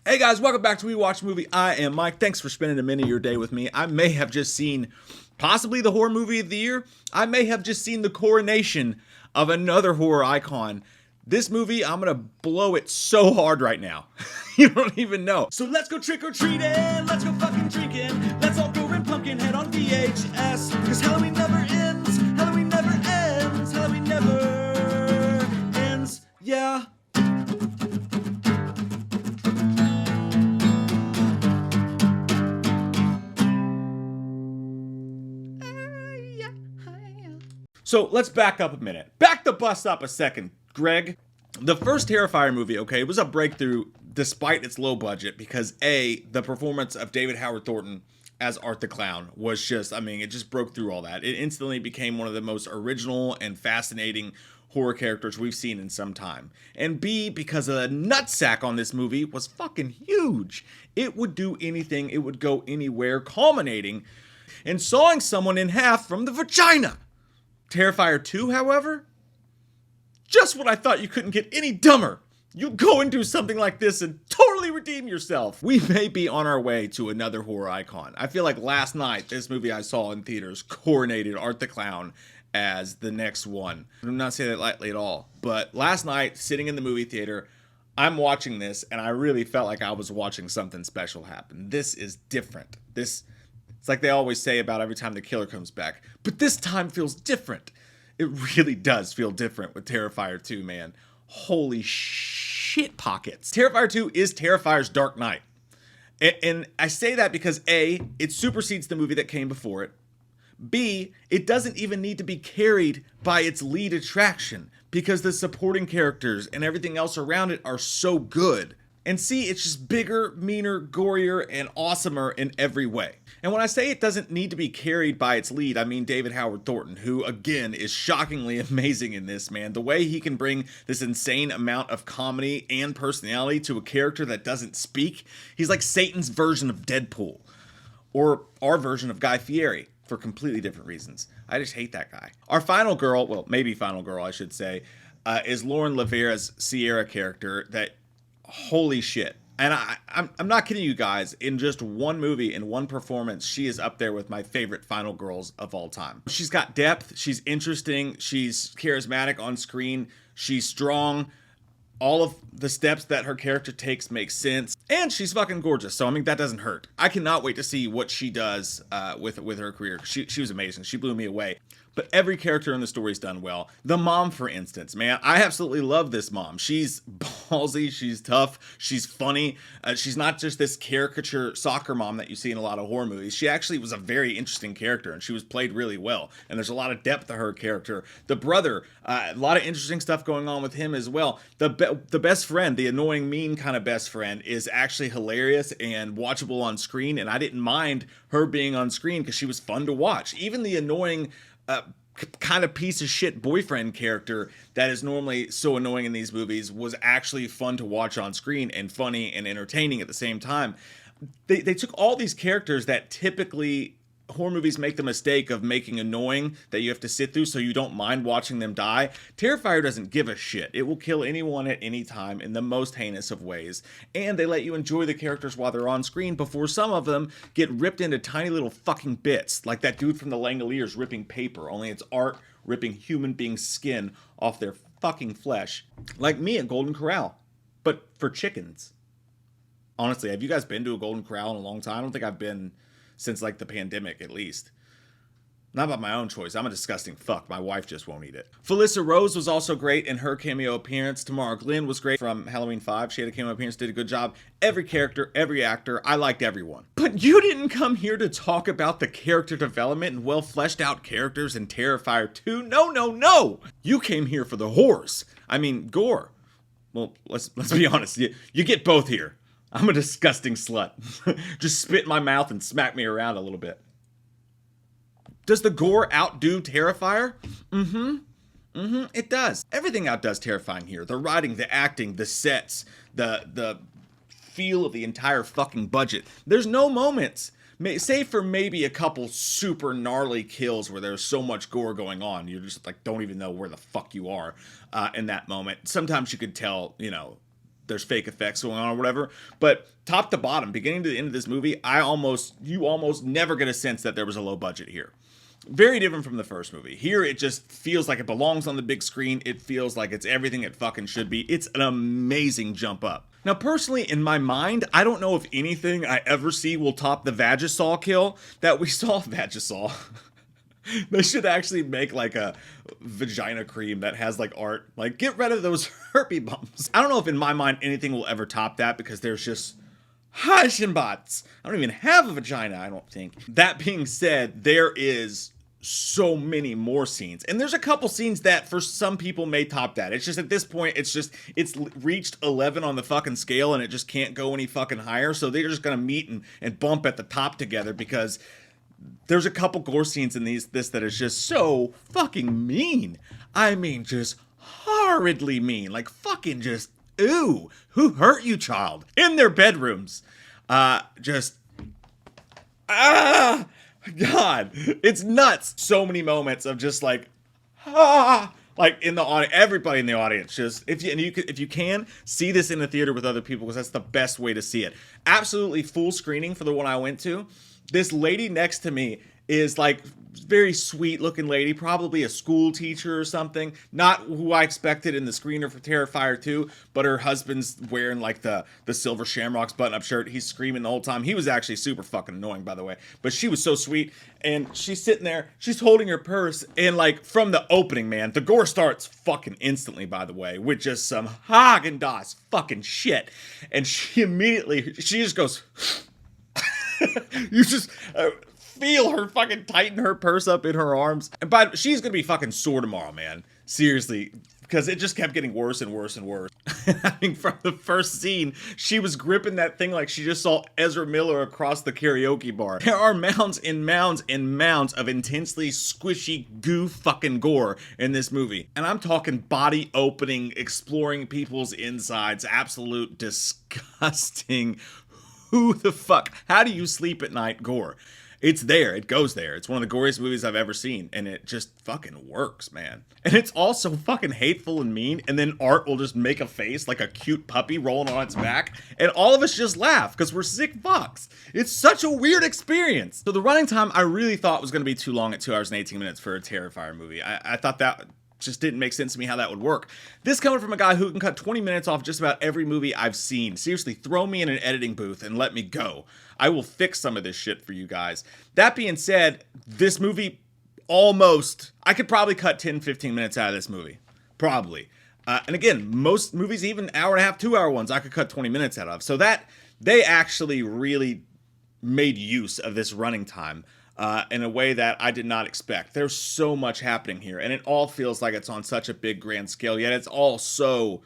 Hey guys, welcome back to We Watch Movie. I am Mike. Thanks for spending a minute of your day with me. I may have just seen possibly the horror movie of the year. I may have just seen the coronation of another horror icon. This movie, I'm gonna blow it so hard right now. You don't even know. So let's go trick or treating. Let's go fucking drinking. Let's all go rent Pumpkinhead on VHS. Cause Halloween never ends. Halloween never ends. Halloween never ends. Yeah. So let's back up a minute. Back the bus up a second, Greg. The first Terrifier movie, okay, was a breakthrough despite its low budget because A, the performance of David Howard Thornton as Art the Clown was just, it just broke through all that. It instantly became one of the most original and fascinating horror characters we've seen in some time. And B, because the nutsack on this movie was fucking huge. It would do anything, it would go anywhere, culminating in sawing someone in half from the vagina. Terrifier 2, however, just when I thought you couldn't get any dumber, you go and do something like this and totally redeem yourself. We may be on our way to another horror icon. I feel like last night, this movie I saw in theaters coronated Art the Clown as the next one. I'm not saying that lightly at all, but last night, sitting in the movie theater, I'm watching this and I really felt like I was watching something special happen. This is different. It's like they always say about every time the killer comes back. But this time feels different. It really does feel different with Terrifier 2, man. Holy shit pockets. Terrifier 2 is Terrifier's Dark Knight. And I say that because A, it supersedes the movie that came before it. B, it doesn't even need to be carried by its lead attraction because the supporting characters and everything else around it are so good. And C, it's just bigger, meaner, gorier, and awesomer in every way. And when I say it doesn't need to be carried by its lead, I mean David Howard Thornton, who, again, is shockingly amazing in this, man. The way he can bring this insane amount of comedy and personality to a character that doesn't speak. He's like Satan's version of Deadpool. Or our version of Guy Fieri, for completely different reasons. I just hate that guy. Our final girl, well, maybe final girl, I should say, is Lauren Lavera's Sierra character that... Holy shit. And I'm not kidding you guys. In just one movie, in one performance, she is up there with my favorite final girls of all time. She's got depth. She's interesting. She's charismatic on screen. She's strong. All of the steps that her character takes make sense. And she's fucking gorgeous. So, that doesn't hurt. I cannot wait to see what she does with her career. She was amazing. She blew me away. But every character in the story's done well. The mom, for instance, man, I absolutely love this mom. She's ballsy, she's tough, she's funny. She's not just this caricature soccer mom that you see in a lot of horror movies. She actually was a very interesting character, and she was played really well. And there's a lot of depth to her character. The brother, a lot of interesting stuff going on with him as well. The best friend, the annoying, mean kind of best friend, is actually hilarious and watchable on screen. And I didn't mind her being on screen because she was fun to watch. Even the annoying... kind of piece of shit boyfriend character that is normally so annoying in these movies was actually fun to watch on screen and funny and entertaining at the same time. They took all these characters that typically horror movies make the mistake of making annoying that you have to sit through so you don't mind watching them die. Terrifier doesn't give a shit. It will kill anyone at any time in the most heinous of ways. And they let you enjoy the characters while they're on screen before some of them get ripped into tiny little fucking bits. Like that dude from the Langoliers ripping paper, only it's art ripping human being skin off their fucking flesh. Like me at Golden Corral, but for chickens. Honestly, have you guys been to a Golden Corral in a long time? I don't think I've been... since like the pandemic, at least. Not by my own choice. I'm a disgusting fuck. My wife just won't eat it. Felissa Rose was also great in her cameo appearance. Tamara Glenn was great from Halloween 5. She had a cameo appearance, did a good job. Every character, every actor, I liked everyone. But you didn't come here to talk about the character development and well fleshed out characters in Terrifier 2. No. You came here for the horrors. Gore. Well, let's be honest. You get both here. I'm a disgusting slut. Just spit in my mouth and smack me around a little bit. Does the gore outdo Terrifier? It does. Everything outdoes Terrifying here. The writing, the acting, the sets, the feel of the entire fucking budget. There's no moments, save for maybe a couple super gnarly kills where there's so much gore going on. You just don't even know where the fuck you are in that moment. Sometimes you could tell, there's fake effects going on or whatever. But top to bottom, beginning to the end of this movie, you almost never get a sense that there was a low budget here. Very different from the first movie. Here, it just feels like it belongs on the big screen. It feels like it's everything it fucking should be. It's an amazing jump up. Now, personally, in my mind, I don't know if anything I ever see will top the Vagisaw kill that we saw. Vagisaw. They should actually make like a vagina cream that has like art. Like, get rid of those herpes bumps. I don't know if in my mind anything will ever top that, because there's just Hashimbots. I don't even have a vagina, I don't think. That being said, there is so many more scenes. And there's a couple scenes that for some people may top that. It's just at this point, it's reached 11 on the fucking scale and it just can't go any fucking higher. So they're just gonna meet and bump at the top together, because there's a couple gore scenes in this that is just so fucking mean. I mean, just horridly mean. Like, fucking just, ooh, who hurt you, child? In their bedrooms. God, it's nuts. So many moments of just like, like in the audience, everybody in the audience, just if you can see this in the theater with other people, because that's the best way to see it. Absolutely full screening for the one I went to. This lady next to me is like very sweet looking lady, probably a school teacher or something. Not who I expected in the screener for Terrifier 2, but her husband's wearing like the Silver Shamrocks button-up shirt. He's screaming the whole time. He was actually super fucking annoying, by the way. But she was so sweet, and she's sitting there, she's holding her purse, and like from the opening, man, the gore starts fucking instantly, by the way, with just some Haagen-Dazs fucking shit. And she just goes... You just feel her fucking tighten her purse up in her arms. And she's gonna be fucking sore tomorrow, man. Seriously. Because it just kept getting worse and worse and worse. I mean, from the first scene, she was gripping that thing like she just saw Ezra Miller across the karaoke bar. There are mounds and mounds and mounds of intensely squishy goo fucking gore in this movie. And I'm talking body opening, exploring people's insides, absolute disgusting. Who the fuck? How do you sleep at night gore? It's there. It goes there. It's one of the goriest movies I've ever seen. And it just fucking works, man. And it's also fucking hateful and mean. And then Art will just make a face like a cute puppy rolling on its back. And all of us just laugh because we're sick fucks. It's such a weird experience. So the running time I really thought was going to be too long at 2 hours and 18 minutes for a Terrifier movie. I thought that... just didn't make sense to me how that would work. This coming from a guy who can cut 20 minutes off just about every movie I've seen. Seriously, throw me in an editing booth and let me go. I will fix some of this shit for you guys. That being said, this movie I could probably cut 10, 15 minutes out of this movie. Probably. And again, most movies, even hour and a half, 2 hour ones, I could cut 20 minutes out of. So that, they actually really made use of this running time. In a way that I did not expect. There's so much happening here, and it all feels like it's on such a big grand scale, yet it's also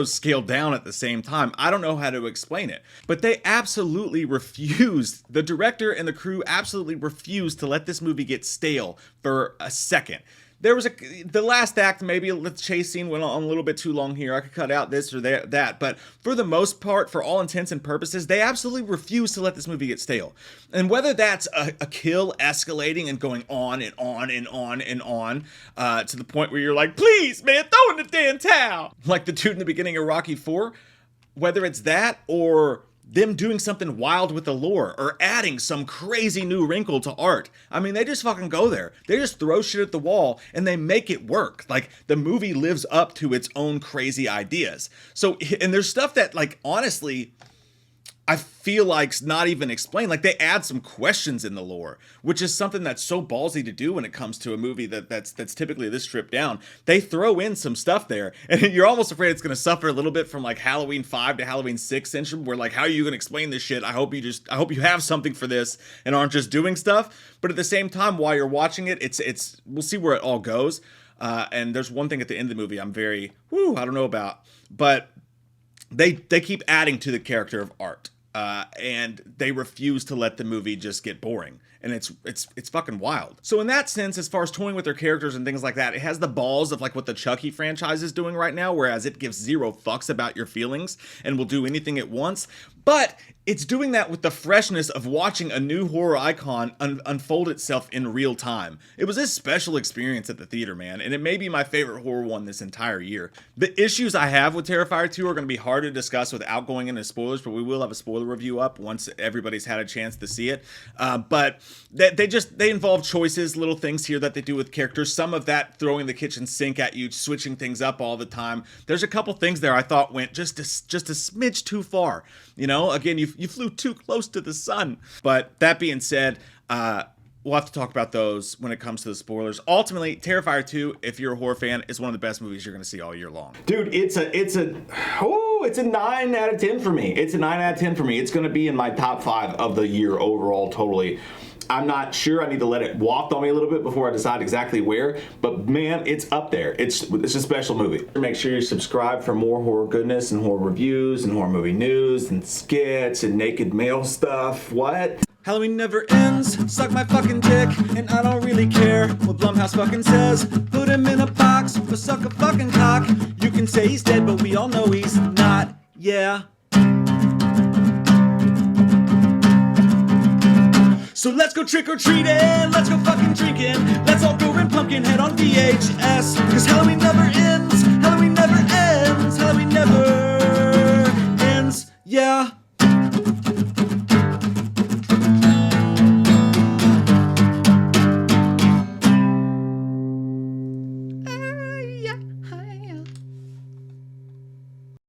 scaled down at the same time. I don't know how to explain it, but they absolutely refused, the director and the crew absolutely refused to let this movie get stale for a second. There was the last act, maybe the chase scene went on a little bit too long here. I could cut out this or that, but for the most part, for all intents and purposes, they absolutely refuse to let this movie get stale. And whether that's a kill escalating and going on and on and on and on, to the point where you're like, please, man, throw in the damn towel. Like the dude in the beginning of Rocky IV, whether it's that or them doing something wild with the lore or adding some crazy new wrinkle to Art. I mean, they just fucking go there. They just throw shit at the wall and they make it work. Like, the movie lives up to its own crazy ideas. So, and there's stuff that, like, honestly, I feel like's not even explained. Like, they add some questions in the lore, which is something that's so ballsy to do when it comes to a movie that's typically this stripped down. They throw in some stuff there, and you're almost afraid it's going to suffer a little bit from like Halloween 5 to Halloween 6 syndrome, where like, how are you going to explain this shit? I hope you have something for this and aren't just doing stuff. But at the same time, while you're watching it, we'll see where it all goes. And there's one thing at the end of the movie I'm very, I don't know about, but they keep adding to the character of Art. and they refuse to let the movie just get boring. And it's fucking wild. So in that sense, as far as toying with their characters and things like that, it has the balls of like what the Chucky franchise is doing right now, whereas it gives zero fucks about your feelings and will do anything it wants. But it's doing that with the freshness of watching a new horror icon unfold itself in real time. It was a special experience at the theater, man, and it may be my favorite horror one this entire year. The issues I have with Terrifier 2 are going to be hard to discuss without going into spoilers, but we will have a spoiler review up once everybody's had a chance to see it. But they involve choices, little things here that they do with characters. Some of that throwing the kitchen sink at you, switching things up all the time. There's a couple things there I thought went just a smidge too far. You know, again, you flew too close to the sun. But that being said, we'll have to talk about those when it comes to the spoilers. Ultimately, Terrifier 2, if you're a horror fan, is one of the best movies you're going to see all year long. Dude, it's a 9 out of 10 for me. It's a 9 out of 10 for me. It's going to be in my top 5 of the year overall, totally. I'm not sure. I need to let it walk on me a little bit before I decide exactly where. But man, it's up there. It's a special movie. Make sure you subscribe for more horror goodness and horror reviews and horror movie news and skits and naked male stuff. What? Halloween never ends, suck my fucking dick, and I don't really care what Blumhouse fucking says. Put him in a box, or suck a fucking cock. You can say he's dead, but we all know he's not, yeah. So let's go trick-or-treating, let's go fucking drinking, let's all go rent Pumpkinhead on VHS, cause Halloween never ends.